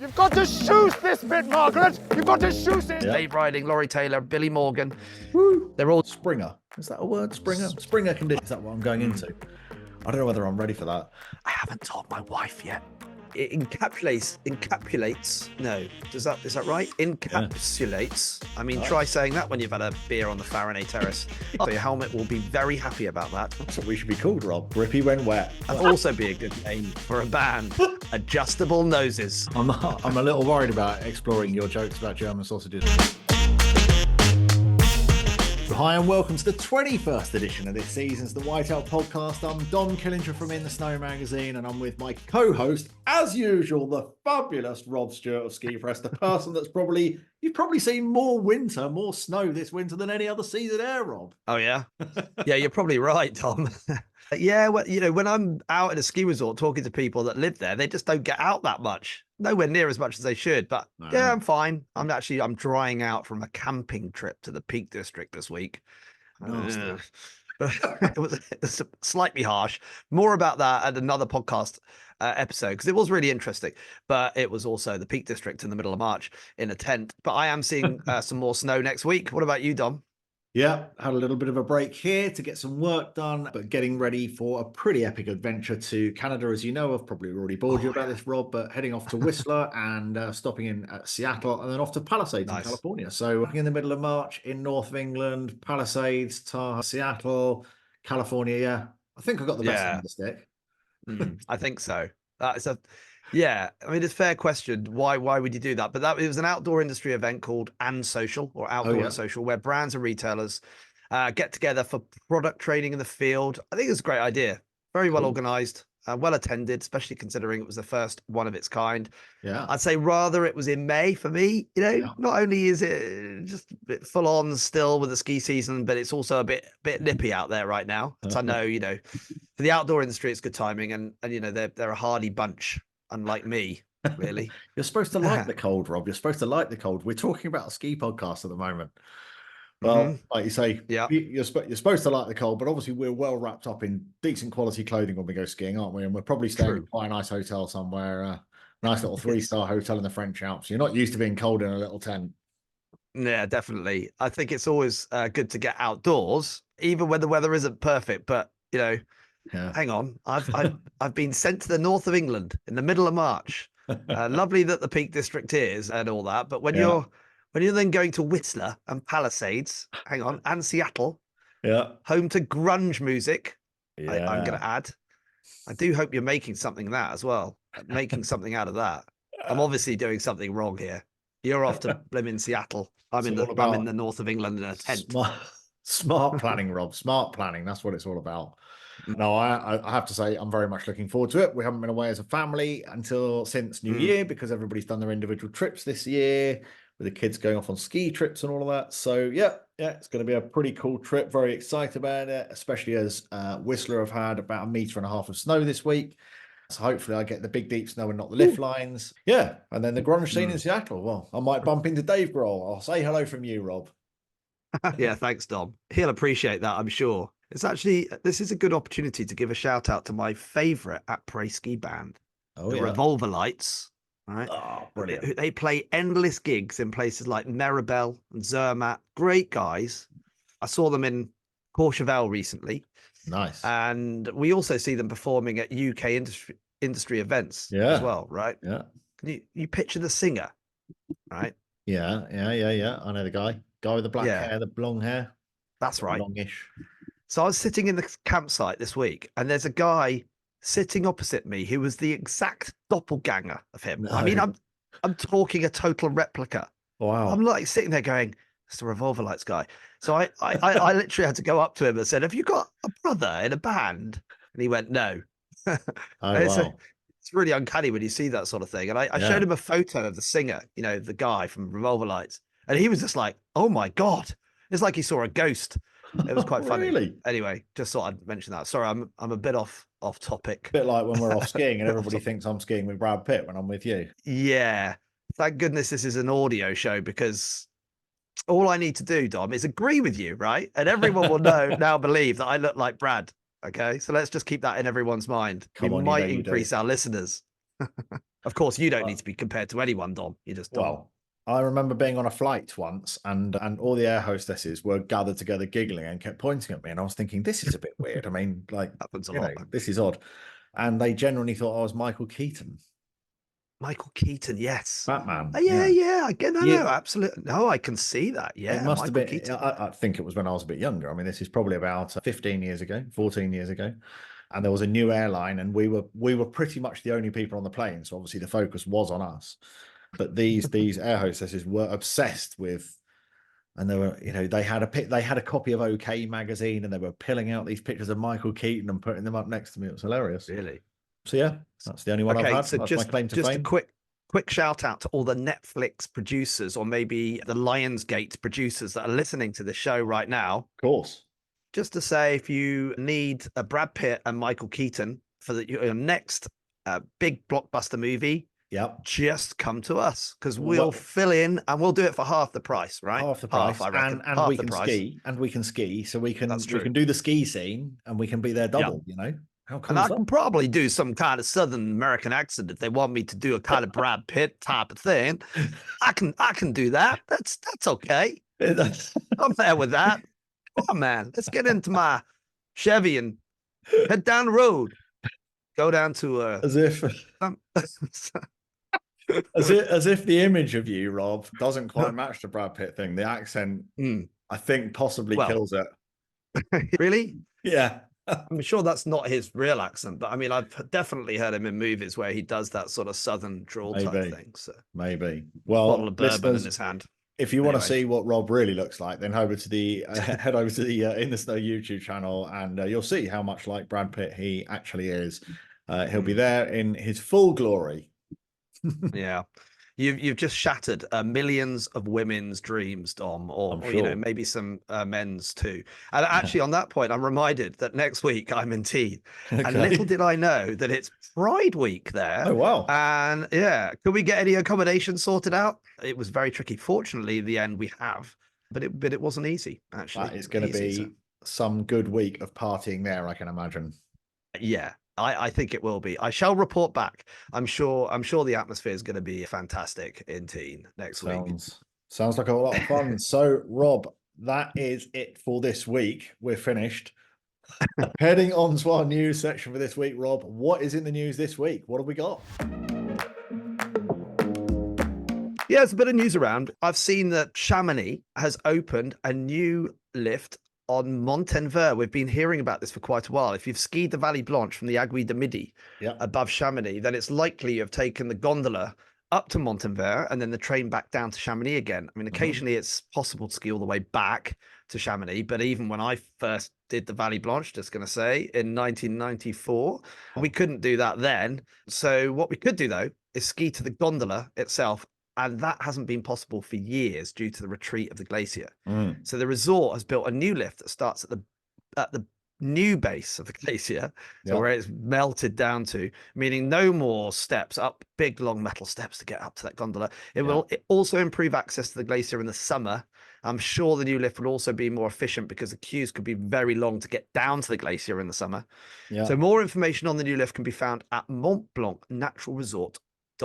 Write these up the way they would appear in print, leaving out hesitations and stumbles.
You've got to shoot this bit, Margaret. You've got to shoot it. Yeah. Dave Riding, Laurie Taylor, Billy Morgan. Woo. They're all Springer. Is that a word? Springer? Springer condition. Is that what I'm going into? I don't know whether I'm ready for that. I haven't told my wife yet. It encapsulates. No, is that right? Encapsulates. I mean, try saying that when you've had a beer on the Faraday Terrace. So your helmet will be very happy about that. That's what we should be called, Rob. Grippy when wet. That'll also be a good name for a band. Adjustable Noses. I'm a little worried about exploring your jokes about German sausages. Hi and welcome to the 21st edition of this season's The Whiteout Podcast. I'm Dom Killinger from In the Snow magazine, and I'm with my co-host, as usual, the fabulous Rob Stewart of Ski Press, the person that's you've probably seen more snow this winter than any other season air, Rob. Oh yeah, yeah, you're probably right, Tom. Yeah, well, when I'm out at a ski resort talking to people that live there, they just don't get out that much. Nowhere near as much as they should. But yeah, I'm fine. I'm drying out from a camping trip to the Peak District this week. It was slightly harsh. More about that at another podcast episode, because it was really interesting. But it was also the Peak District in the middle of March in a tent. But I am seeing some more snow next week. What about you, Dom? Yeah, had a little bit of a break here to get some work done, but getting ready for a pretty epic adventure to Canada, as you know. I've probably already bored you about this, Rob, but heading off to Whistler and stopping in at Seattle and then off to Palisades in California. So in the middle of March in north of England, Palisades, Tahoe, Seattle, California. Yeah, I think I got the best end of the stick. I think so. Yeah, I mean, it's a fair question. Why would you do that? But it was an outdoor industry event called And Social, or Outdoor and Social, where brands and retailers get together for product training in the field. I think it's a great idea. Very well organized, well attended, especially considering it was the first one of its kind. Yeah, I'd say rather it was in May for me. Not only is it just a bit full on still with the ski season, but it's also a bit nippy out there right now. But I know, for the outdoor industry, it's good timing, and they're a hardy bunch. Unlike me, really. You're supposed to like the cold, Rob. You're supposed to like the cold. We're talking about a ski podcast at the moment. Well, like you say, you're supposed to like the cold, but obviously we're well wrapped up in decent quality clothing when we go skiing, aren't we? And we're probably staying in quite a nice hotel somewhere, nice little 3-star hotel in the French Alps. You're not used to being cold in a little tent. Yeah, definitely. I think it's always good to get outdoors, even when the weather isn't perfect. But hang on, I've been sent to the north of England in the middle of March. Lovely that the Peak District is and all that, but when you're then going to Whistler and Palisades, hang on, and Seattle, home to grunge music, I'm going to add. I do hope you're making something of that as well, making something out of that. I'm obviously doing something wrong here. You're off to blimmin' Seattle. I'm in the north of England in a tent. Smart planning, Rob. Smart planning. That's what it's all about. No, I have to say I'm very much looking forward to it. We haven't been away as a family since New Year because everybody's done their individual trips this year, with the kids going off on ski trips and all of that. So yeah, it's going to be a pretty cool trip. Very excited about it, especially as Whistler have had about 1.5 meters of snow this week. So hopefully I get the big deep snow and not the lift lines. Yeah, and then the grunge scene in Seattle. Well, I might bump into Dave Grohl. I'll say hello from you, Rob. Yeah, thanks, Dom. He'll appreciate that, I'm sure. This is a good opportunity to give a shout out to my favorite après ski band, the Revolver Lights. Right? Oh, brilliant. They play endless gigs in places like Maribel and Zermatt. Great guys. I saw them in Courchevel recently. Nice. And we also see them performing at UK industry events as well, right? Yeah. Can you picture the singer, right? Yeah. I know the guy with the black hair, the blonde hair. That's right. Longish. So I was sitting in the campsite this week, and there's a guy sitting opposite me who was the exact doppelganger of him. No. I mean, I'm talking a total replica. Wow. I'm like sitting there going, it's the Revolver Lights guy. So I literally had to go up to him and said, have you got a brother in a band? And he went, no. It's really uncanny when you see that sort of thing. And I showed him a photo of the singer, the guy from Revolver Lights. And he was just like, oh my God. It's like he saw a ghost. It was quite funny. Really? Anyway, just thought I'd mention that. Sorry, I'm a bit off topic. A bit like when we're off skiing and everybody thinks I'm skiing with Brad Pitt when I'm with you. Yeah. Thank goodness this is an audio show, because all I need to do, Dom, is agree with you, right? And everyone will now believe that I look like Brad. Okay, so let's just keep that in everyone's mind. We might increase our listeners. Of course, you don't need to be compared to anyone, Dom. You just don't. Well, I remember being on a flight once, and all the air hostesses were gathered together giggling and kept pointing at me, and I was thinking, this is a bit weird. I mean, like, Happens a lot. this is odd. And they genuinely thought I was Michael Keaton. Michael Keaton, yes. Batman. Yeah. Again, no, absolutely. No, I can see that. Yeah, it must have been. Keaton. I think it was when I was a bit younger. I mean, this is probably about 15 years ago, 14 years ago. And there was a new airline, and we were pretty much the only people on the plane. So obviously the focus was on us. But these air hostesses were obsessed with, and they were, they had a copy of OK magazine, and they were pilling out these pictures of Michael Keaton and putting them up next to me. It was hilarious. Really? So yeah, that's the only one I've had. So that's just, my claim to just fame. a quick shout out to all the Netflix producers, or maybe the Lionsgate producers that are listening to the show right now. Of course. Just to say, if you need a Brad Pitt and Michael Keaton for your next big blockbuster movie, just come to us, because we'll fill in, and we'll do it for half the price, right? Half the price, I reckon. And we can ski, so we can do the ski scene, and we can be there double. How cool and is I that? can probably do some kind of Southern American accent if they want me to do a kind of Brad Pitt type of thing. I can do that. That's okay. I'm there with that. Come on, man. Let's get into my Chevy and head down the road. Go down to as if the image of you, Rob, doesn't quite match the Brad Pitt thing. The accent, I think, possibly kills it. Really? Yeah. I'm sure that's not his real accent, but I mean, I've definitely heard him in movies where he does that sort of Southern drawl type thing. So maybe. Well, bottle of bourbon in his hand. If you want to see what Rob really looks like, then head over to the In the Snow YouTube channel, and you'll see how much like Brad Pitt he actually is. He'll be there in his full glory. Yeah. You've just shattered millions of women's dreams, Dom, or maybe some men's too. And actually, on that point, I'm reminded that next week I'm in Teen, and little did I know that it's Pride Week there. Oh wow! And could we get any accommodation sorted out? It was very tricky. Fortunately, in the end we have, but it wasn't easy. Actually, that is going to be some good week of partying there, I can imagine. Yeah. I think it will be. I shall report back. I'm sure the atmosphere is going to be fantastic in Teen next week. Sounds like a lot of fun. So, Rob, that is it for this week. We're finished. Heading on to our news section for this week, Rob. What is in the news this week? What have we got? Yeah, there's a bit of news around. I've seen that Chamonix has opened a new lift on Montenvers. We've been hearing about this for quite a while. If you've skied the Vallée Blanche from the Aiguille de Midi above Chamonix, then it's likely you've taken the gondola up to Montenvers and then the train back down to Chamonix again. I mean, occasionally it's possible to ski all the way back to Chamonix, but even when I first did the Vallée Blanche, just going to say, in 1994, we couldn't do that then. So what we could do, though, is ski to the gondola itself. And that hasn't been possible for years due to the retreat of the glacier. So the resort has built a new lift that starts at the new base of the glacier, so where it's melted down to, meaning no more steps up, big long metal steps to get up to that gondola. It will also improve access to the glacier in the summer. I'm sure the new lift will also be more efficient because the queues could be very long to get down to the glacier in the summer. So more information on the new lift can be found at Mont Blanc Natural Resort.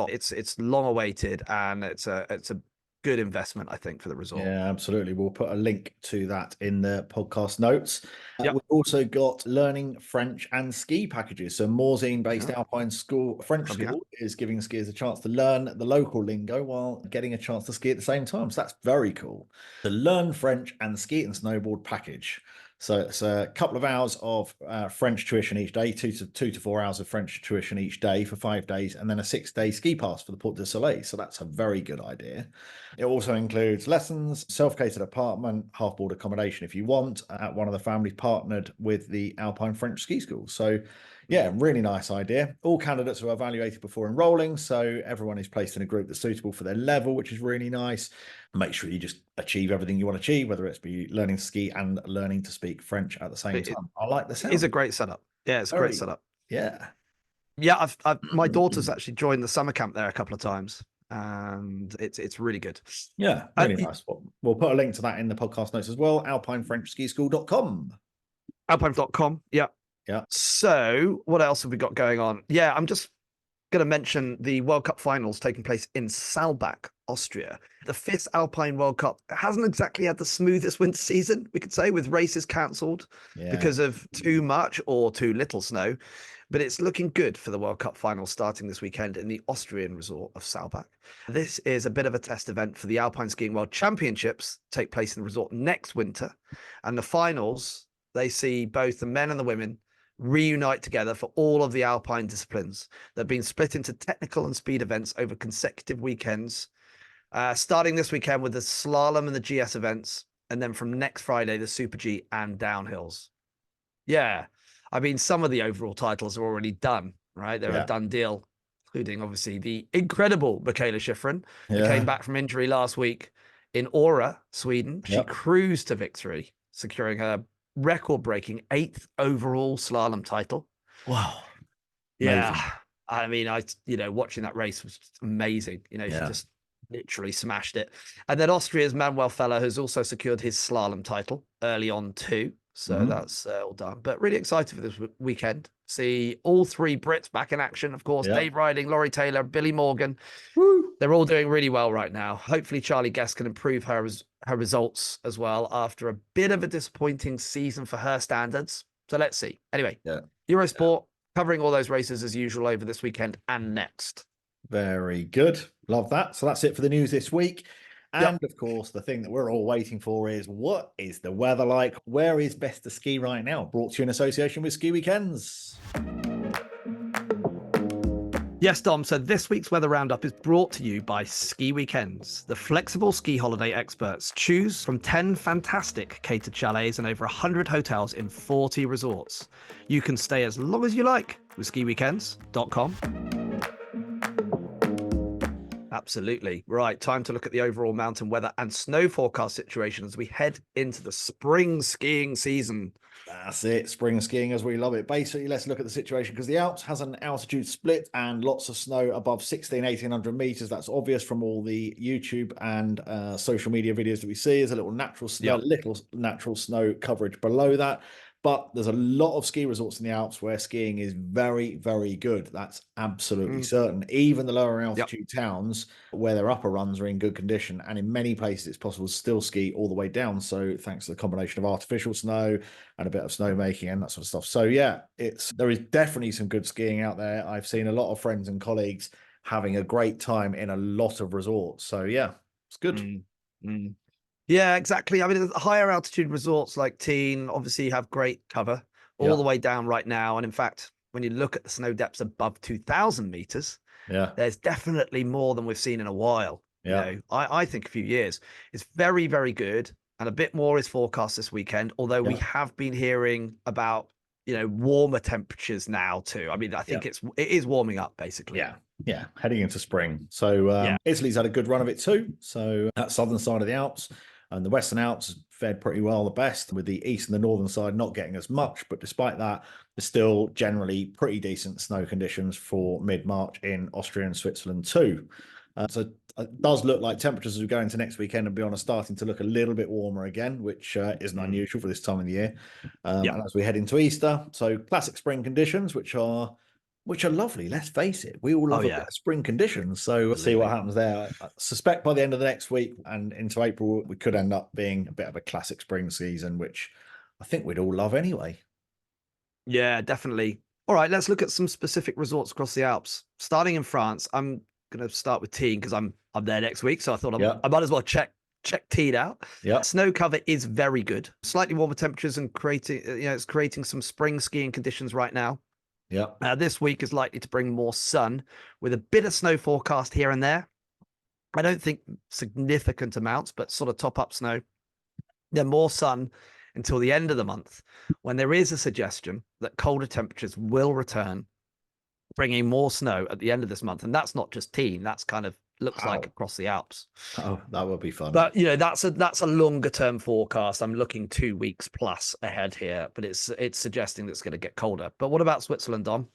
It's long awaited, and it's a good investment, I think, for the resort. Yeah, absolutely. We'll put a link to that in the podcast notes. We've also got learning French and ski packages. So Morzine-based Alpine French school is giving skiers a chance to learn the local lingo while getting a chance to ski at the same time. So that's very cool. The Learn French and Ski and Snowboard package. So it's a couple of hours of French tuition each day, 2 to 4 hours of French tuition each day for 5 days, and then a 6-day ski pass for the Porte du Soleil. So that's a very good idea. It also includes lessons, self-catered apartment, half-board accommodation if you want, at one of the families partnered with the Alpine French Ski School. So yeah, really nice idea. All candidates are evaluated before enrolling, so everyone is placed in a group that's suitable for their level, which is really nice. Make sure you just achieve everything you want to achieve, whether it's be learning to ski and learning to speak French at the same time. I like the sound. It's a great setup. Yeah, it's a great setup. Yeah. Yeah, my daughter's actually joined the summer camp there a couple of times, and it's really good. Yeah, really nice. We'll put a link to that in the podcast notes as well. alpinefrenchskischool.com. Alpine.com. Yeah. Yeah. So what else have we got going on? Yeah, I'm just going to mention the World Cup finals taking place in Saalbach, Austria. The 5th Alpine World Cup hasn't exactly had the smoothest winter season, we could say, with races cancelled because of too much or too little snow. But it's looking good for the World Cup final starting this weekend in the Austrian resort of Salbaach. This is a bit of a test event for the Alpine Skiing World Championships, take place in the resort next winter. And the finals, they see both the men and the women reunite together for all of the Alpine disciplines. They've been split into technical and speed events over consecutive weekends, starting this weekend with the slalom and the GS events, and then from next Friday, the Super G and downhills. Yeah. I mean, some of the overall titles are already done, right? They're a done deal, including obviously the incredible Michaela Schifrin, who came back from injury last week in Åre, Sweden. She cruised to victory, securing her record-breaking 8th overall slalom title. Wow. Yeah. Amazing. I mean, watching that race was amazing. She just literally smashed it. And then Austria's Manuel Feller has also secured his slalom title early on too. So that's all done. But really excited for this weekend. See all 3 Brits back in action, of course. Dave Riding, Laurie Taylor, Billy Morgan. Woo! They're all doing really well right now. Hopefully Charlie Guest can improve her results as well after a bit of a disappointing season for her standards. So let's see. Anyway, Eurosport covering all those races as usual over this weekend and next. Very good. Love that. So that's it for the news this week. And of course, the thing that we're all waiting for is, what is the weather like? Where is best to ski right now? Brought to you in association with Ski Weekends. Yes, Dom. So this week's weather roundup is brought to you by Ski Weekends, the flexible ski holiday experts. Choose from 10 fantastic catered chalets and over 100 hotels in 40 resorts. You can stay as long as you like with skiweekends.com. Absolutely. Right. Time to look at the overall mountain weather and snow forecast situation as we head into the spring skiing season. That's it. Spring skiing as we love it. Basically, let's look at the situation because the Alps has an altitude split and lots of snow above 1,800 meters. That's obvious from all the YouTube and social media videos that we see. There's a little natural snow coverage below that. But there's a lot of ski resorts in the Alps where skiing is very, very good. That's absolutely certain. Even the lower altitude towns where their upper runs are in good condition. And in many places, it's possible to still ski all the way down. So thanks to the combination of artificial snow and a bit of snowmaking and that sort of stuff. So yeah, there is definitely some good skiing out there. I've seen a lot of friends and colleagues having a great time in a lot of resorts. So yeah, it's good. Yeah, exactly. I mean, the higher altitude resorts like Teen obviously have great cover all the way down right now. And in fact, when you look at the snow depths above 2,000 meters, there's definitely more than we've seen in a while. I think a few years. It's very, very good. And a bit more is forecast this weekend, although we have been hearing about, warmer temperatures now too. I mean, I think it is warming up basically. Yeah, heading into spring. So Italy's had a good run of it too. So that southern side of the Alps and the Western Alps fared pretty well the best, with the east and the northern side not getting as much. But despite that, there's still generally pretty decent snow conditions for mid-March in Austria and Switzerland too. So it does look like temperatures as we go into next weekend and beyond are starting to look a little bit warmer again, which isn't unusual for this time of the year. And as we head into Easter, so classic spring conditions, which are lovely. Let's face it, we all love a bit of spring conditions. So we'll see what happens there. I suspect by the end of the next week and into April, we could end up being a bit of a classic spring season, which I think we'd all love anyway. Yeah, definitely. All right, let's look at some specific resorts across the Alps. Starting in France, I'm going to start with Teen because I'm there next week. So I thought I might as well check Teen out. Snow cover is very good. Slightly warmer temperatures and it's creating some spring skiing conditions right now. This week is likely to bring more sun with a bit of snow forecast here and there. I don't think significant amounts, but sort of top up snow. Then more sun until the end of the month, when there is a suggestion that colder temperatures will return, bringing more snow at the end of this month. And that's not just Teen. That's kind of looks like across the Alps. Oh, that would be fun. But that's a longer term forecast. I'm looking 2 weeks plus ahead here, but it's suggesting that it's going to get colder. But what about Switzerland, Dom?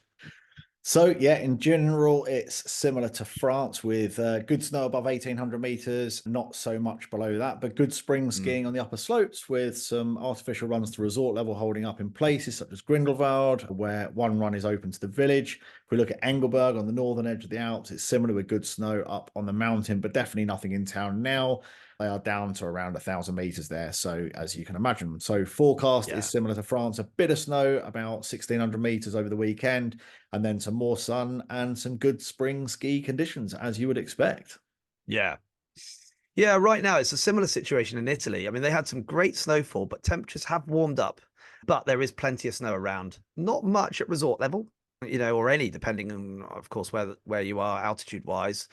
So yeah, in general, it's similar to France with good snow above 1,800 meters, not so much below that, but good spring skiing on the upper slopes with some artificial runs to resort level holding up in places such as Grindelwald, where one run is open to the village. If we look at Engelberg on the northern edge of the Alps, it's similar with good snow up on the mountain, but definitely nothing in town now. They are down to around 1,000 meters there. So as you can imagine, so forecast is similar to France, a bit of snow, about 1,600 meters over the weekend, and then some more sun and some good spring ski conditions, as you would expect. Yeah. Yeah, right now it's a similar situation in Italy. I mean, they had some great snowfall, but temperatures have warmed up, but there is plenty of snow around. Not much at resort level, or any, depending on, of course, where you are altitude wise.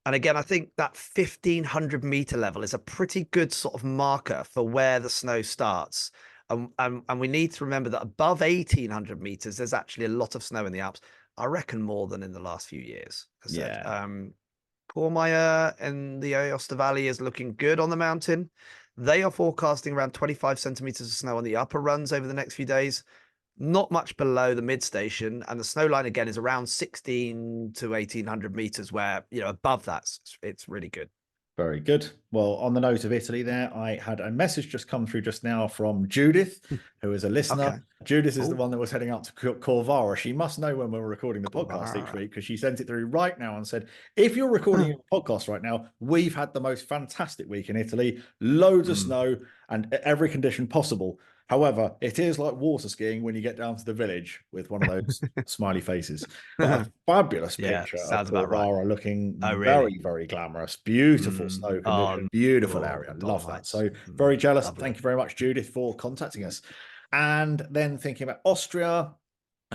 And again, I think that 1,500-meter level is a pretty good sort of marker for where the snow starts. And we need to remember that above 1,800 meters, there's actually a lot of snow in the Alps. I reckon more than in the last few years. Cormaier and the Aosta Valley is looking good on the mountain. They are forecasting around 25 centimeters of snow on the upper runs over the next few days. Not much below the mid station, and the snow line again is around 16 to 1,800 meters, where above that it's really good. Very good. Well, on the note of Italy there, I had a message just come through just now from Judith, who is a listener. Okay. Judith is the one that was heading up to Corvara. She must know when we're recording the podcast each week, because she sent it through right now and said, if you're recording a podcast right now, we've had the most fantastic week in Italy, loads of snow and every condition possible. However, it is like water skiing when you get down to the village, with one of those smiley faces. But a fabulous picture of Corvara, looking very, very glamorous. Beautiful snow condition, beautiful area. Love that. So very jealous. Lovely. Thank you very much, Judith, for contacting us. And then thinking about Austria,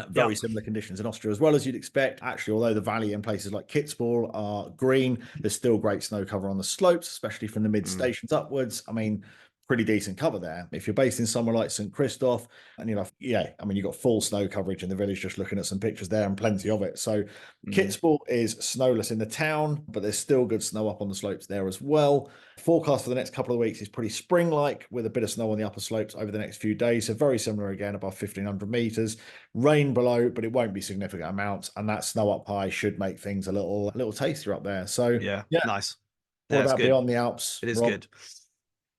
very similar conditions in Austria as well, as you'd expect. Actually, although the valley in places like Kitzbühel are green, there's still great snow cover on the slopes, especially from the mid stations upwards. I mean, pretty decent cover there. If you're based in somewhere like St. Christoph, and you've got full snow coverage in the village, just looking at some pictures there, and plenty of it. So Kitzbühel is snowless in the town, but there's still good snow up on the slopes there as well. Forecast for the next couple of weeks is pretty spring-like, with a bit of snow on the upper slopes over the next few days. So very similar again, above 1,500 meters. Rain below, but it won't be significant amounts, and that snow up high should make things a little tastier up there. So yeah, nice. What about beyond the Alps? It is good.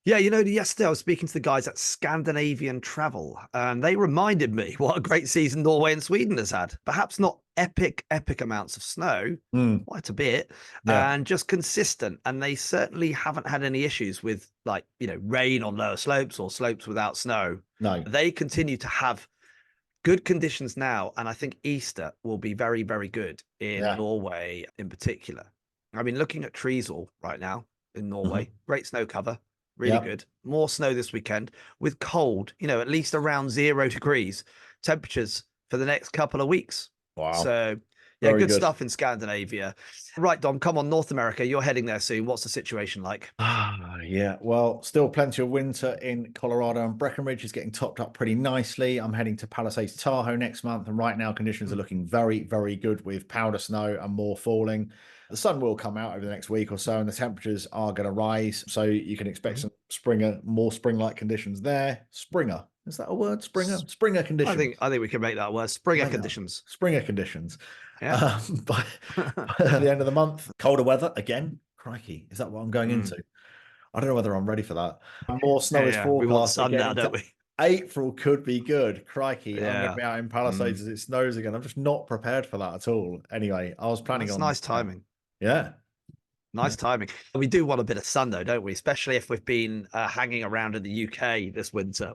Yeah, yesterday I was speaking to the guys at Scandinavian Travel, and they reminded me what a great season Norway and Sweden has had. Perhaps not epic amounts of snow, quite a bit, and just consistent. And they certainly haven't had any issues with rain on lower slopes or slopes without snow. No, they continue to have good conditions now, and I think Easter will be very, very good in Norway in particular. I mean, looking at Trysil right now in Norway, great snow cover. Really good. More snow this weekend with cold, at least around 0 degrees temperatures for the next couple of weeks. Wow. So, yeah, good stuff in Scandinavia. Right, Dom, come on, North America. You're heading there soon. What's the situation like? Yeah, well, still plenty of winter in Colorado, and Breckenridge is getting topped up pretty nicely. I'm heading to Palisades, Tahoe next month, and right now conditions are looking very, very good with powder snow and more falling. The sun will come out over the next week or so, and the temperatures are going to rise. So you can expect some more spring-like conditions there. Springer. Is that a word? Springer conditions. I think we can make that word. Springer conditions. Springer conditions. Yeah. But at the end of the month, colder weather again. Crikey, is that what I'm going into? I don't know whether I'm ready for that. More snow is forecast. We want sun now, don't we? April could be good. Crikey, I'm going to be out in Palisades as it snows again. I'm just not prepared for that at all. Anyway, I was planning on nice timing. Yeah. Nice timing. We do want a bit of sun though, don't we? Especially if we've been hanging around in the UK this winter.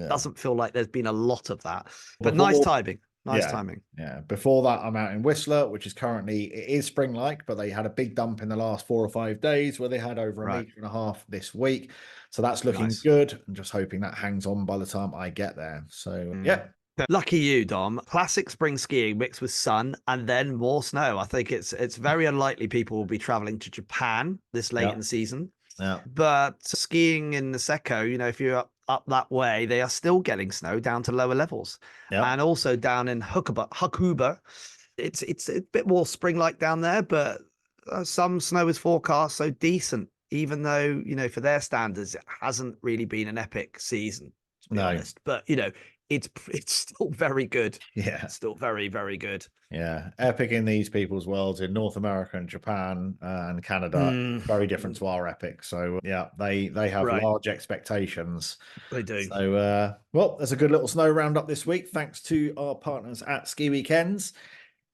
Doesn't feel like there's been a lot of that. But nice timing. Timing. Yeah. Before that, I'm out in Whistler, which is it is spring-like, but they had a big dump in the last 4 or 5 days where they had over a metre and a half this week. So that's looking good. I'm just hoping that hangs on by the time I get there. So yeah. Lucky you, Dom. Classic spring skiing mixed with sun and then more snow. I think it's very unlikely people will be traveling to Japan this late in the season. Yeah. But skiing in the Secco, if you're up that way, they are still getting snow down to lower levels. And also down in Hukuba, it's a bit more spring-like down there, but some snow is forecast, so decent, even though, for their standards, it hasn't really been an epic season, to be honest. But, it's still very good. Yeah. Still very, very good. Yeah. Epic in these people's worlds in North America and Japan and Canada, very different to our Epic. So yeah, they have large expectations. They do. So well, there's a good little snow roundup this week, thanks to our partners at Ski Weekends.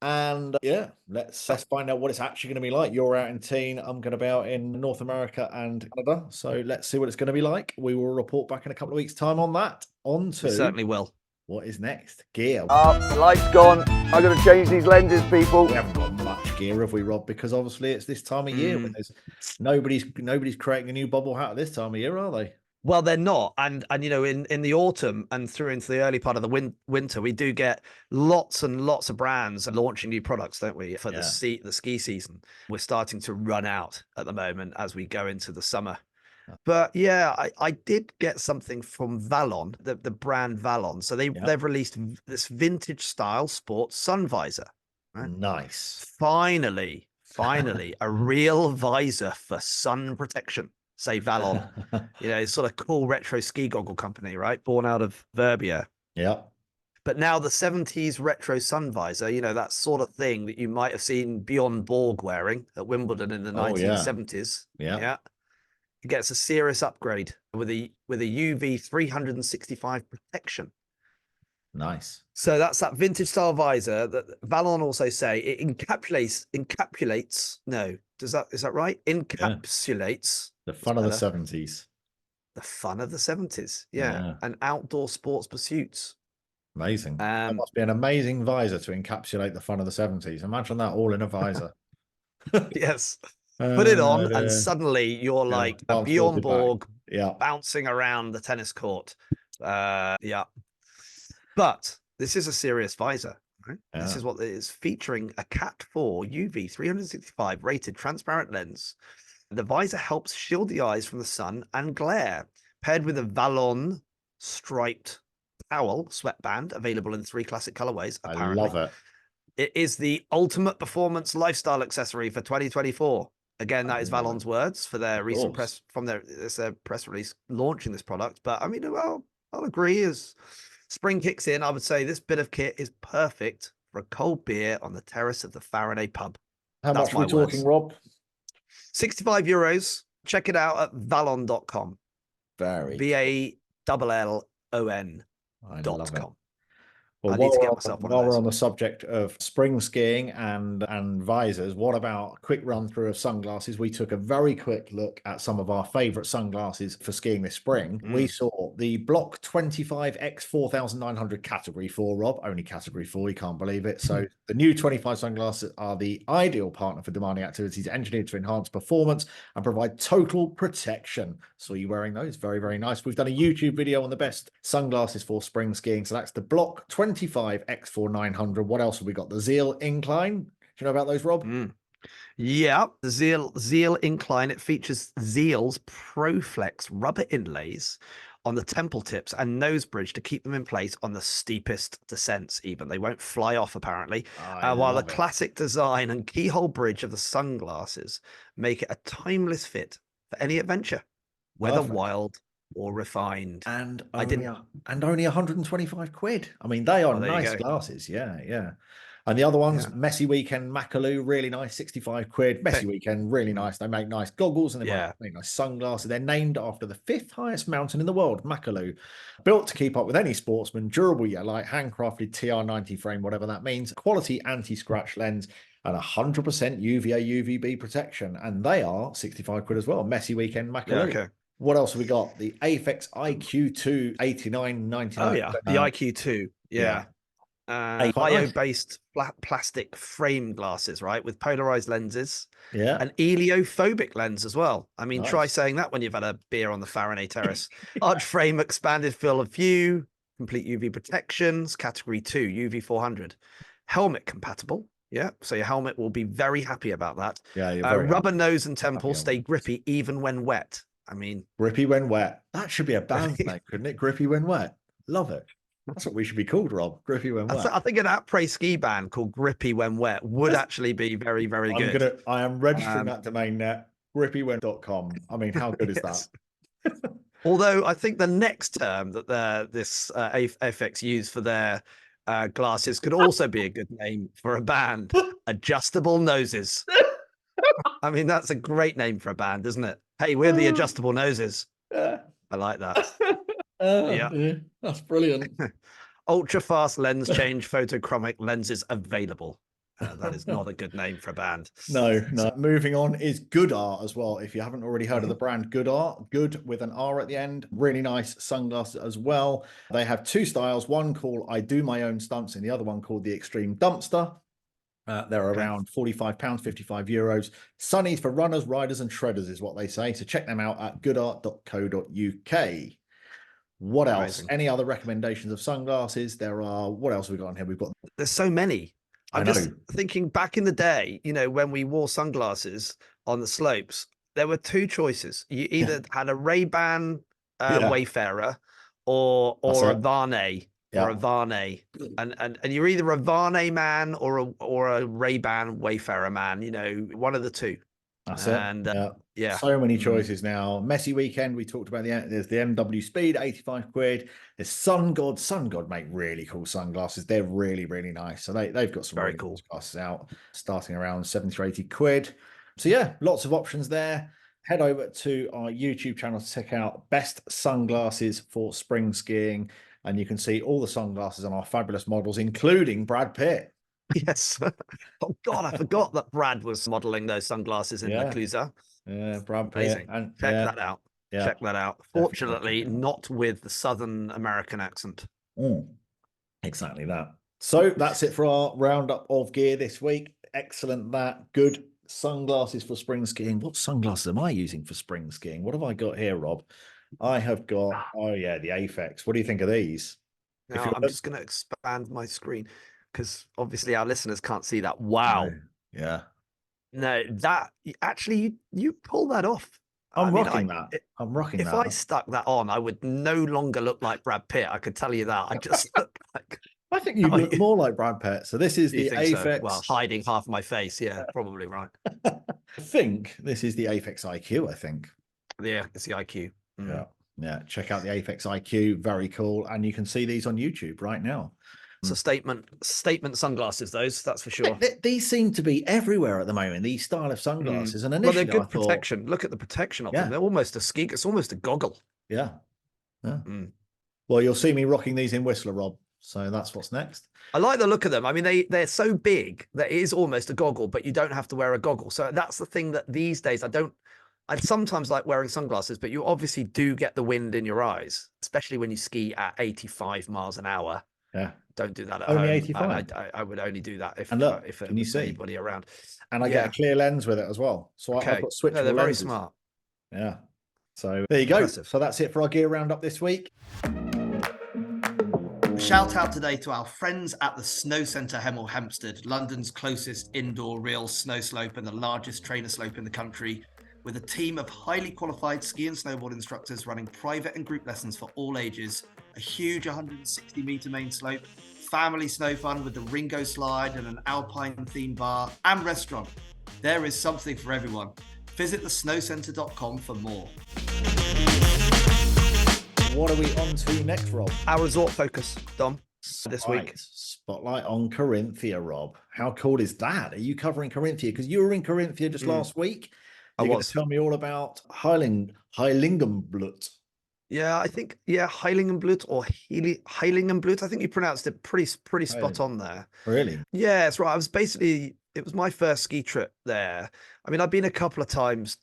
And yeah, let's find out what it's actually going to be like. You're out in Teen, I'm going to be out in North America and Canada. So let's see what it's going to be like. We will report back in a couple of weeks' time on that. On to We certainly will. What is next? Gear. Lights gone. I'm going to change these lenses, people. We haven't got much gear, have we, Rob? Because obviously it's this time of year when there's nobody's creating a new bobble hat at this time of year, are they? Well, they're not, and you know, in the autumn and through into the early part of the winter, we do get lots and lots of brands launching new products, don't we? For the ski season, we're starting to run out at the moment as we go into the summer. But yeah, I did get something from Valon, the brand Valon. So they've released this vintage style sports sun visor. Right? Nice. Finally, a real visor for sun protection. Say Valon, you know, it's sort of cool retro ski goggle company, right? Born out of Verbia. Yeah. But now the 70s retro sun visor, you know, that sort of thing that you might have seen Bjorn Borg wearing at Wimbledon in the 1970s. Yeah. It gets a serious upgrade with a UV 365 protection. Nice. So that's that vintage style visor that Valon also say it encapsulates. No, is that right? Encapsulates the fun of the 70s. The fun of the 70s, and outdoor sports pursuits. Amazing. That must be an amazing visor to encapsulate the fun of the 70s. Imagine that all in a visor. Yes. Put it on, and suddenly you're like a Bjorn Borg bouncing around the tennis court. But this is a serious visor, right? Yeah. This is what it is, featuring a Cat 4 UV 365 rated transparent lens. The visor helps shield the eyes from the sun and glare, paired with a Valon striped towel sweatband, available in 3 classic colorways. Apparently. I love it. It is the ultimate performance lifestyle accessory for 2024. Again, that is Valon's words for their recent press press release launching this product. But I mean, well, I'll agree. As spring kicks in, I would say this bit of kit is perfect for a cold beer on the terrace of the Faraday pub. How much are we talking, Rob? €65. Check it out at valon.com. Very VALLON.com. Well, while we're on the subject of spring skiing and visors, what about a quick run through of sunglasses? We took a very quick look at some of our favorite sunglasses for skiing this spring. We saw the Block 25 X 4900 category 4, Rob, only category 4, you can't believe it. So the new 25 sunglasses are the ideal partner for demanding activities, engineered to enhance performance and provide total protection. So you wearing those? Very, very nice. We've done a YouTube video on the best sunglasses for spring skiing. So that's the Block 25 X4900. What else have we got? The Zeal Incline. Do you know about those, Rob? Yeah, the Zeal Incline. It features Zeal's ProFlex rubber inlays on the temple tips and nose bridge to keep them in place on the steepest descents. Even they won't fly off, apparently. While the classic design and keyhole bridge of the sunglasses make it a timeless fit for any adventure, whether wild or refined. And only 125 quid. I mean, they are nice glasses. Yeah. And the other ones, Messy Weekend Makalu, really nice, 65 quid. Messy Weekend, really nice. They make nice goggles and they make nice sunglasses. They're named after the 5th highest mountain in the world, Makalu. Built to keep up with any sportsman, durable yet light, handcrafted TR90 frame, whatever that means, quality anti-scratch lens, and 100% UVA UVB protection. And they are 65 quid as well. Messy Weekend Makalu. What else have we got? The Aphex IQ2 89.99. Oh yeah, the IQ2. Yeah. Bio-based plastic frame glasses, right, with polarized lenses. Yeah. An heliophobic lens as well. I mean, try saying that when you've had a beer on the Faraday terrace. Arch frame, expanded field of view, complete UV protections, category 2, UV 400. Helmet compatible. Yeah, so your helmet will be very happy about that. Yeah, you're very rubber nose and temple stay grippy even when wet. I mean, grippy when wet. That should be a band name, couldn't it? Grippy when wet. Love it. That's what we should be called, Rob. Grippy when wet. I think an après ski band called Grippy When Wet would actually be very, very good. I am registering that domain net, grippywhen.com. I mean, how good is that? Although I think the next term that this AFX use for their glasses could also be a good name for a band, Adjustable Noses. I mean, that's a great name for a band, isn't it? Hey, we're the Adjustable Noses. I like that. Yeah, that's brilliant. Ultra fast lens change photochromic lenses available. That is not a good name for a band. No. Moving on is Good Art as well. If you haven't already heard of the brand Good Art, good with an R at the end. Really nice sunglasses as well. They have two styles, one called I Do My Own Stunts and the other one called the Extreme Dumpster. They're around £45, 55 euros. Sunnies for runners, riders, and shredders is what they say. So check them out at goodart.co.uk. What else? Amazing. Any other recommendations of sunglasses? What else have we got on here? There's so many. I'm just thinking back in the day, when we wore sunglasses on the slopes, there were two choices. You either had a Ray-Ban Wayfarer or a Varney. Yeah. Or a Varney, and you're either a Varney man or a Ray-Ban Wayfarer man. One of the two. That's it. And so many choices now. Messy Weekend. We talked about there's the MW Speed, 85 quid. There's Sun God. Sun God make really cool sunglasses. They're really, really nice. So they've got some very really cool glasses out, starting around 70 or 80 quid. So yeah, lots of options there. Head over to our YouTube channel to check out best sunglasses for spring skiing. And you can see all the sunglasses on our fabulous models, including Brad Pitt. Yes. Oh, God, I forgot that Brad was modeling those sunglasses in the Clusa. Yeah, Brad Pitt. Amazing. And, check that out. Yeah, check that out. Fortunately, not with the Southern American accent. Exactly that. So that's it for our roundup of gear this week. Excellent that. Good sunglasses for spring skiing. What sunglasses am I using for spring skiing? What have I got here, Rob? I have got, the AFX. What do you think of these? Now, I'm just going to expand my screen because obviously our listeners can't see that. Wow. Yeah. No, that actually, you pull that off. I'm rocking that. If I stuck that on, I would no longer look like Brad Pitt. I could tell you that. I just look like... I think you look more like Brad Pitt. So this is the AFX. So? Well, hiding half my face. Yeah, probably right. I think this is the AFX IQ, I think. Yeah, it's the IQ. Yeah. Check out the AFX IQ. Very cool. And you can see these on YouTube right now. So statement sunglasses, that's for sure. These seem to be everywhere at the moment, these style of sunglasses. And initially, they're good protection. Look at the protection of them. They're almost a ski. It's almost a goggle. Yeah. Well, you'll see me rocking these in Whistler, Rob. So that's what's next. I like the look of them. I mean, they're so big that it is almost a goggle, but you don't have to wear a goggle. So that's the thing that these days I sometimes like wearing sunglasses, but you obviously do get the wind in your eyes, especially when you ski at 85 miles an hour. Yeah. Don't do that at only home. 85. I would only do that if can you see anybody around. And I get a clear lens with it as well. So I've got switchable lenses. They're very smart. Yeah. So there you go. So that's it for our gear roundup this week. Shout out today to our friends at the Snow Centre Hemel Hempstead, London's closest indoor real snow slope and the largest trainer slope in the country, with a team of highly qualified ski and snowboard instructors running private and group lessons for all ages, a huge 160-metre main slope, family snow fun with the Ringo slide and an Alpine theme bar and restaurant. There is something for everyone. Visit thesnowcentre.com for more. What are we on to next, Rob? Our resort focus, Dom, this week. Spotlight on Carinthia, Rob. How cool is that? Are you covering Carinthia? Because you were in Carinthia just last week. You're going to tell me all about Heiligenblut. Yeah, I think, Heiligenblut or Heiligenblut. I think you pronounced it pretty spot on there. Really? Yeah, that's right. It was my first ski trip there. I mean, I've been a couple of times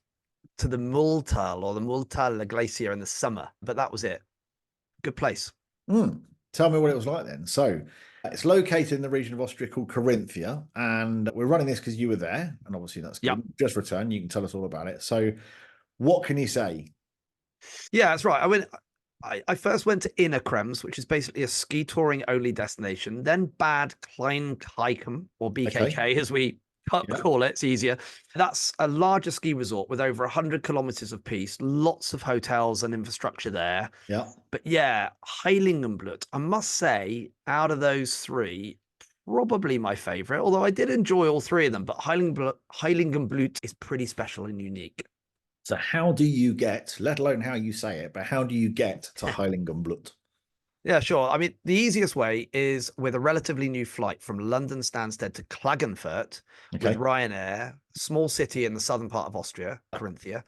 to the Multal or the Multal Glacier in the summer, but that was it. Good place. Tell me what it was like then. So it's located in the region of Austria called Carinthia, and we're running this because you were there, and obviously that's good. Just returned. You can tell us all about it. So what can you say? Yeah, that's right. I first went to Inner Krems, which is basically a ski touring only destination, then Bad Kleinkeikum, or BKK as we call it. It's easier. That's a larger ski resort with over 100 kilometers of piste, lots of hotels and infrastructure there. Yeah. But yeah, Heiligenblut, I must say, out of those three, probably my favorite, although I did enjoy all three of them, but Heiligenblut is pretty special and unique. So how do you get, let alone how you say it, but how do you get to Heiligenblut? Yeah, sure. I mean, the easiest way is with a relatively new flight from London Stansted to Klagenfurt with Ryanair, small city in the southern part of Austria, Carinthia,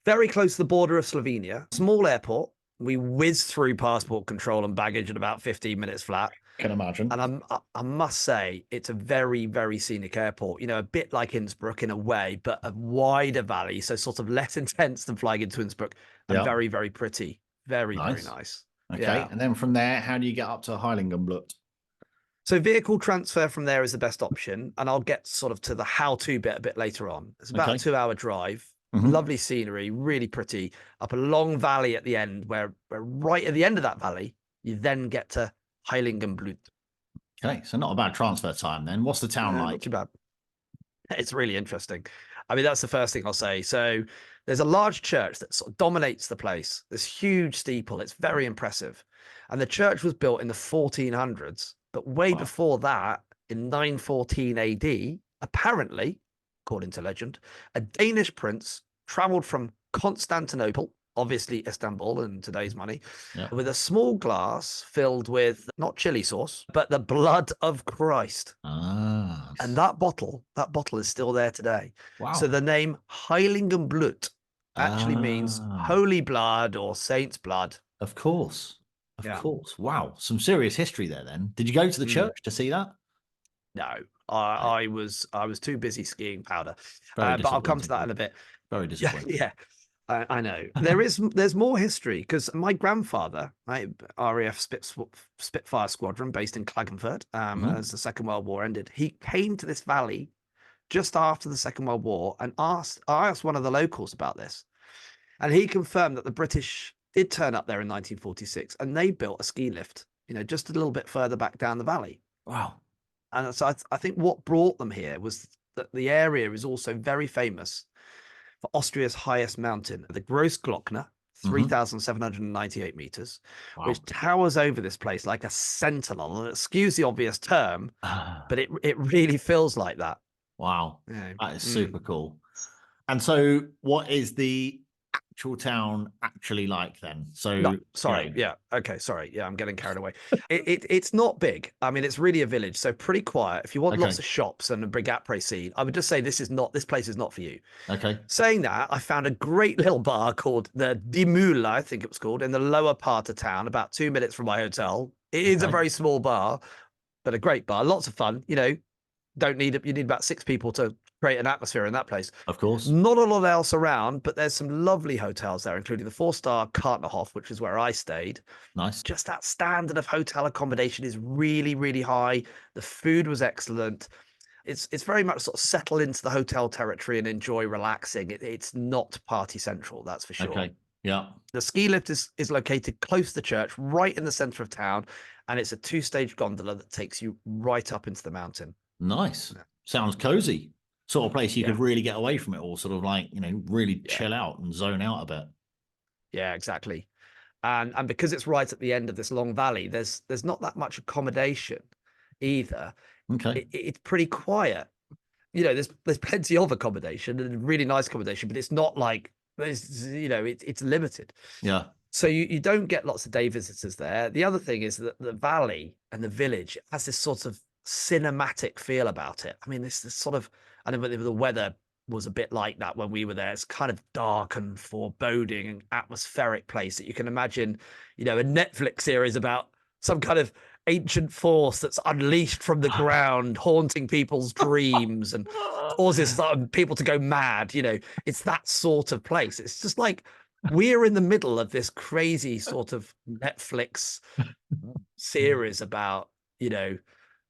very close to the border of Slovenia, small airport. We whiz through passport control and baggage in about 15 minutes flat. Can imagine. And I must say, it's a very, very scenic airport, a bit like Innsbruck in a way, but a wider valley. So sort of less intense than flying into Innsbruck and very, very pretty. Very, very nice. Okay. Yeah. And then from there, how do you get up to Heiligenblut? So vehicle transfer from there is the best option. And I'll get sort of to the how-to bit a bit later on. It's about a 2-hour drive. Lovely scenery, really pretty, up a long valley at the end where right at the end of that valley, you then get to Heiligenblut. Okay, so not a bad transfer time then. What's the town like? Not too bad. It's really interesting. I mean, that's the first thing I'll say. So there's a large church that sort of dominates the place. This huge steeple. It's very impressive. And the church was built in the 1400s, but way before that, in 914 AD, apparently, according to legend, a Danish prince traveled from Constantinople, obviously Istanbul in today's money, with a small glass filled with not chili sauce, but the blood of Christ. And that bottle is still there today. Wow. So the name Heiligenblut actually means holy blood or saint's blood. Of course. Of course. Wow. Some serious history there then. Did you go to the church to see that? No, I was too busy skiing powder. But I'll come to that in a bit. Very disappointing. Yeah. I know. There's more history because my grandfather, right, RAF Spitfire Squadron based in Klagenfurt, as the Second World War ended, he came to this valley just after the Second World War and I asked one of the locals about this. And he confirmed that the British did turn up there in 1946 and they built a ski lift, just a little bit further back down the valley. Wow. And so I think what brought them here was that the area is also very famous for Austria's highest mountain, the Grossglockner, 3,798 meters, which towers over this place like a sentinel. And excuse the obvious term, but it really feels like that. Wow. That is super cool. And so what is the actual town actually like then? So no, sorry. Yeah. Okay. Sorry. Yeah. I'm getting carried away. It's not big. I mean, it's really a village. So pretty quiet. If you want lots of shops and a big après scene, I would just say this place is not for you. Okay. Saying that, I found a great little bar called the Die Mühle, I think it was called, in the lower part of town, about 2 minutes from my hotel. It is a very small bar, but a great bar. Lots of fun. You need about 6 people to create an atmosphere in that place. Of course. Not a lot else around, but there's some lovely hotels there, including the 4-star Kartnerhof, which is where I stayed. Nice. Just that standard of hotel accommodation is really, really high. The food was excellent. It's very much sort of settle into the hotel territory and enjoy relaxing. It's not party central, that's for sure. Okay. Yeah. The ski lift is located close to the church, right in the center of town, and it's a 2-stage gondola that takes you right up into the mountain. Nice. Sounds cozy. Sort of place you could really get away from it all, sort of like, really chill out and zone out a bit. Yeah, exactly. And because it's right at the end of this long valley, there's not that much accommodation either. Okay. It's pretty quiet. There's plenty of accommodation and really nice accommodation, but it's not like it's limited. Yeah. So you don't get lots of day visitors there. The other thing is that the valley and the village has this sort of cinematic feel about it. I mean, this sort of, I know the weather was a bit like that when we were there. It's kind of dark and foreboding and atmospheric place that you can imagine, a Netflix series about some kind of ancient force that's unleashed from the ground, haunting people's dreams and causes people to go mad. It's that sort of place. It's just like we're in the middle of this crazy sort of Netflix series about,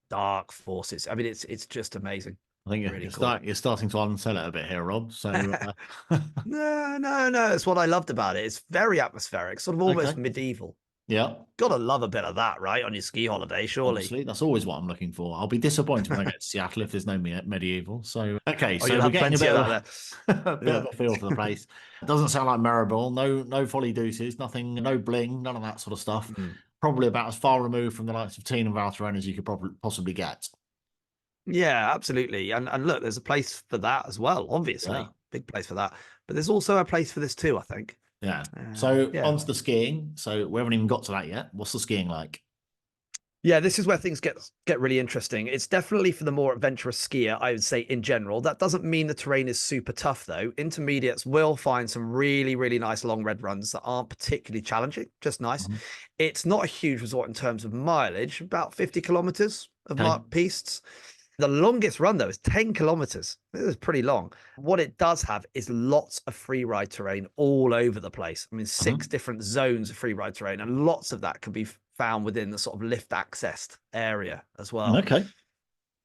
dark forces. I mean, it's just amazing. I think really you're starting to unsell it a bit here, Rob. So no, it's what I loved about it. It's very atmospheric, sort of almost medieval. Yeah, gotta love a bit of that, right, on your ski holiday, surely. Obviously, that's always what I'm looking for. I'll be disappointed when I get to Seattle if there's no medieval. So okay, so we're getting a bit of a feel for the place. It doesn't sound like Maribel. No folly deuces, nothing, no bling, none of that sort of stuff. Probably about as far removed from the likes of Teen and Val Thorens as you could possibly get. Yeah, absolutely. And look, there's a place for that as well, obviously. big place for that. But there's also a place for this too, I think. Yeah. So yeah. onto the skiing. So we haven't even got to that yet. What's the skiing like? Yeah, this is where things get really interesting. It's definitely for the more adventurous skier, I would say, in general. That doesn't mean the terrain is super tough, though. Intermediates will find some really, really nice long red runs that aren't particularly challenging, just nice. It's not a huge resort in terms of mileage, about 50 kilometers of marked pistes. The longest run, though, is 10 kilometers. This is pretty long. What it does have is lots of free ride terrain all over the place. I mean, 6 different zones of free ride terrain, and lots of that can be found within the sort of lift accessed area as well. Okay.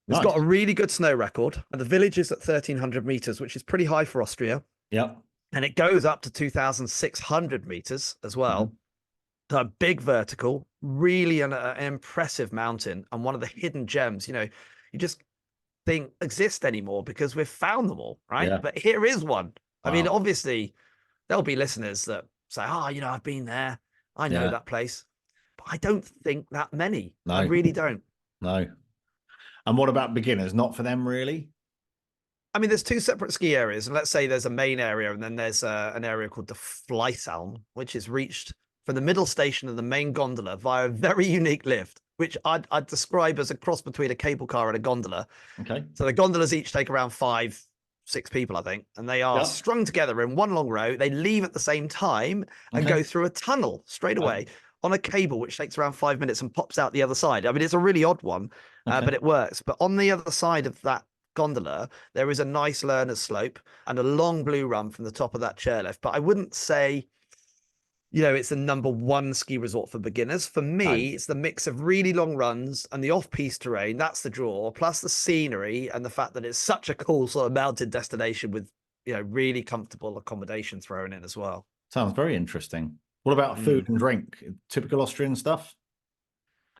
It's got a really good snow record. The village is at 1,300 meters, which is pretty high for Austria. Yep. And it goes up to 2,600 meters as well. So a big vertical, really an impressive mountain, and one of the hidden gems, you just think exist anymore because we've found them all, right? Yeah. But here is one. Wow. I mean, obviously, there'll be listeners that say, I've been there. I know that place. But I don't think that many. No. I really don't. No. And what about beginners? Not for them, really? I mean, there's 2 separate ski areas. And let's say there's a main area, and then there's an area called the Fleisalm, which is reached from the middle station of the main gondola via a very unique lift, which I'd describe as a cross between a cable car and a gondola. Okay. So the gondolas each take around 5-6 people, I think, and they are strung together in one long row. They leave at the same time and go through a tunnel straight away on a cable, which takes around 5 minutes and pops out the other side. I mean, it's a really odd one, but it works. But on the other side of that gondola, there is a nice learner's slope and a long blue run from the top of that chairlift. But I wouldn't say, it's the number 1 ski resort for beginners. For me, it's the mix of really long runs and the off-piste terrain. That's the draw, plus the scenery and the fact that it's such a cool sort of mountain destination with, really comfortable accommodation thrown in as well. Sounds very interesting. What about food and drink? Typical Austrian stuff?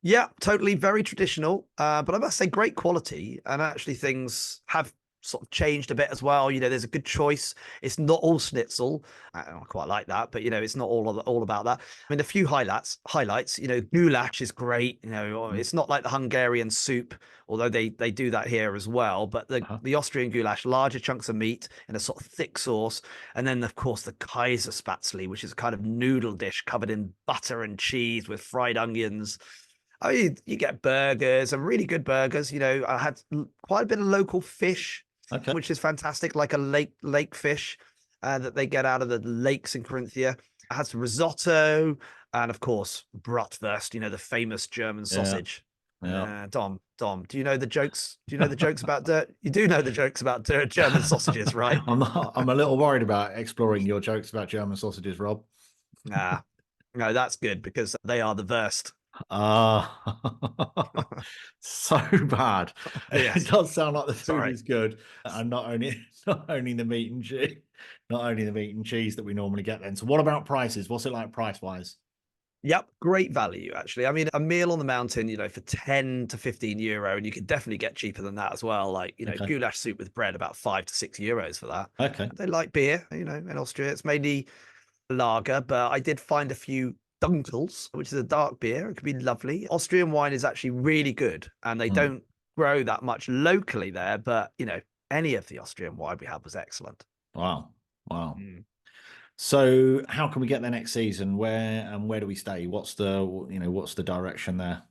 Yeah, totally. Very traditional. But I must say great quality. And actually things have sort of changed a bit as well. There's a good choice. It's not all schnitzel. I don't quite like that, but it's not all about that. I mean, a few highlights, goulash is great. It's not like the Hungarian soup, although they do that here as well. But the Austrian goulash, larger chunks of meat in a sort of thick sauce. And then of course the Kaiserspätzle, which is a kind of noodle dish covered in butter and cheese with fried onions. I mean, you get burgers and really good burgers. I had quite a bit of local fish, which is fantastic, like a lake fish that they get out of the lakes in Carinthia. It has risotto and, of course, bratwurst, the famous German sausage. Yeah. Dom, do you know the jokes? Do you know the jokes about dirt? You do know the jokes about German sausages, right? I'm a little worried about exploring your jokes about German sausages, Rob. No, that's good because they are the worst. So bad. Yes. It does sound like the food is good, and not only the meat and cheese that we normally get then. So what about prices? What's it like price wise? Yep, great value actually. I mean, a meal on the mountain, for 10 to 15 euro, and you could definitely get cheaper than that as well. Like, goulash soup with bread, about 5 to 6 euros for that. Okay. They like beer, in Austria. It's mainly lager, but I did find a few Dunkels, which is a dark beer. It could be lovely. Austrian wine is actually really good, and they don't grow that much locally there. But any of the Austrian wine we had was excellent. Wow. So, how can we get there next season? Where do we stay? What's the direction there?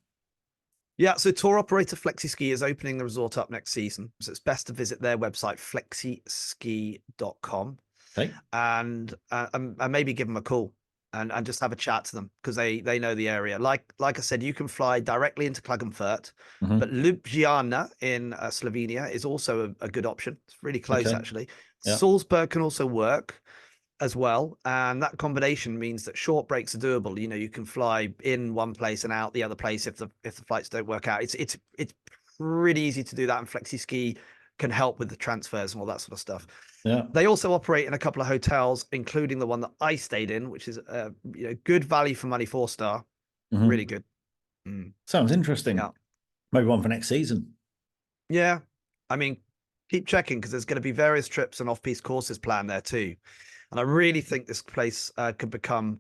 Yeah, so tour operator FlexiSki is opening the resort up next season, so it's best to visit their website flexiski.com, and maybe give them a call. And just have a chat to them because they know the area. Like I said, you can fly directly into Klagenfurt, but Ljubljana in Slovenia is also a good option. It's really close actually. Yeah. Saalbach can also work as well, and that combination means that short breaks are doable. You can fly in one place and out the other place if the flights don't work out. It's pretty easy to do that, and FlexiSki can help with the transfers and all that sort of stuff. Yeah. They also operate in a couple of hotels, including the one that I stayed in, which is good value for money, 4-star, really good. Sounds interesting. Yeah. Maybe one for next season. Yeah, I mean, keep checking because there's going to be various trips and off-piste courses planned there too, and I really think this place could become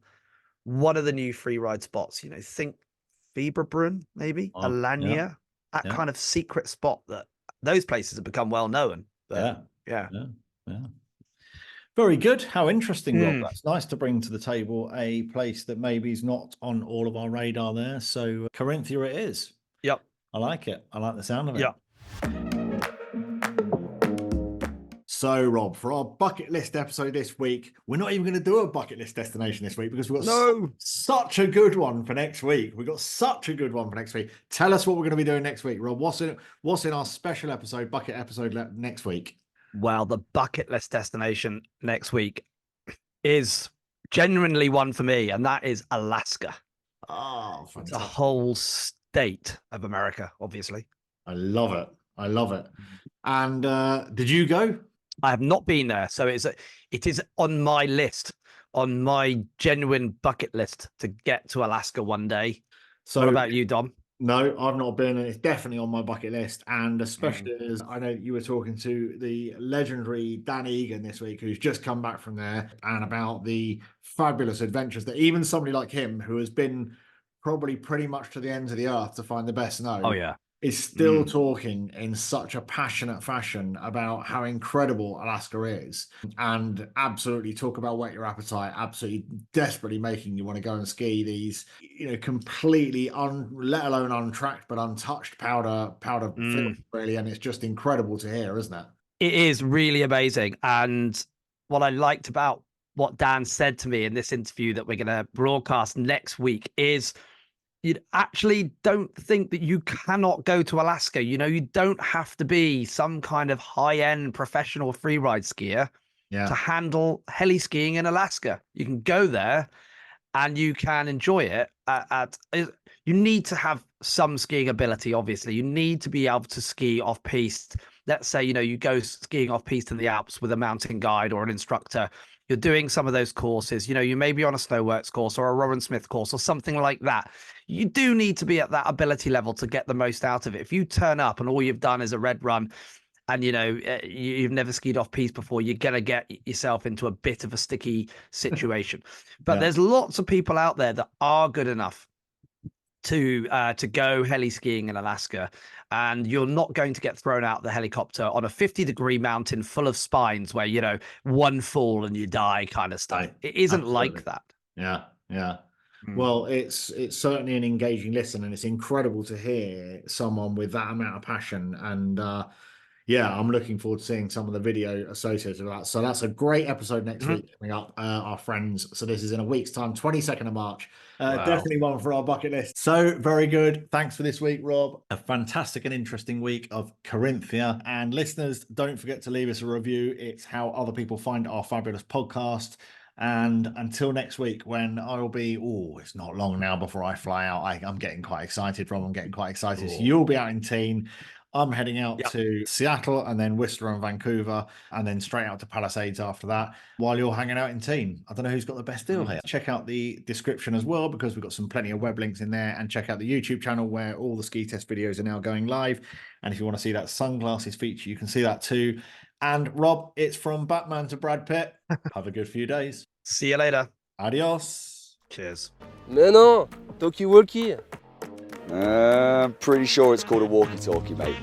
one of the new free ride spots. Think Fieberbrunn, maybe Alanya, that kind of secret spot that those places have become well known. But, yeah. Very good. How interesting, Rob. Mm. That's nice to bring to the table a place that maybe is not on all of our radar there. So Carinthia it is. Yep. I like it. I like the sound of it. Yep. So, Rob, for our bucket list episode this week, we're not even going to do a bucket list destination this week because we've got such a good one for next week. We've got such a good one for next week. Tell us what we're going to be doing next week, Rob. What's in our special episode, bucket episode next week? Well, the bucket list destination next week is genuinely one for me, and that is Alaska. Oh, fantastic. It's a whole state of America, obviously. I love it. I love it. And did you go? I have not been there, so it is on my list, on my genuine bucket list to get to Alaska one day. So, what about you, Dom? No, I've not been, and it's definitely on my bucket list. And especially as I know you were talking to the legendary Dan Egan this week, who's just come back from there, and about the fabulous adventures that even somebody like him, who has been probably pretty much to the ends of the earth to find the best snow. Oh, yeah. Is still talking in such a passionate fashion about how incredible Alaska is, and absolutely talk about whet your appetite, absolutely desperately making you want to go and ski these, completely let alone untracked but untouched powder field, really. And it's just incredible to hear, isn't it? It is really amazing. And what I liked about what Dan said to me in this interview that we're going to broadcast next week is, you actually don't think that you cannot go to Alaska. You don't have to be some kind of high-end professional freeride skier to handle heli skiing in Alaska. You can go there and you can enjoy it. You need to have some skiing ability, obviously. You need to be able to ski off-piste. Let's say, you go skiing off-piste in the Alps with a mountain guide or an instructor. You're doing some of those courses, you may be on a Snowworks course or a Rowan Smith course or something like that. You do need to be at that ability level to get the most out of it. If you turn up and all you've done is a red run and, you've never skied off piste before, you're going to get yourself into a bit of a sticky situation. But there's lots of people out there that are good enough to go heli skiing in Alaska, and you're not going to get thrown out the helicopter on a 50-degree mountain full of spines where one fall and you die kind of stuff. It isn't like that. Yeah. Well, it's certainly an engaging listen, and it's incredible to hear someone with that amount of passion. And I'm looking forward to seeing some of the video associated with that. So that's a great episode next week coming up, our friends. So this is in a week's time, 22nd of March. Definitely one for our bucket list. So very good. Thanks for this week, Rob. A fantastic and interesting week of Carinthia. And listeners, don't forget to leave us a review. It's how other people find our fabulous podcast. And until next week, when I will be, it's not long now before I fly out. I'm getting quite excited, Rob. I'm getting quite excited. So you'll be out in Teen. I'm heading out to Seattle and then Whistler and Vancouver, and then straight out to Palisades after that, while you're hanging out in Teen. I don't know who's got the best deal here. Check out the description as well, because we've got plenty of web links in there, and check out the YouTube channel where all the ski test videos are now going live. And if you want to see that sunglasses feature, you can see that too. And Rob, it's from Batman to Brad Pitt. Have a good few days. See you later. Adios. Cheers. Mais non, talkie-walkie. Pretty sure it's called a walkie-talkie, mate.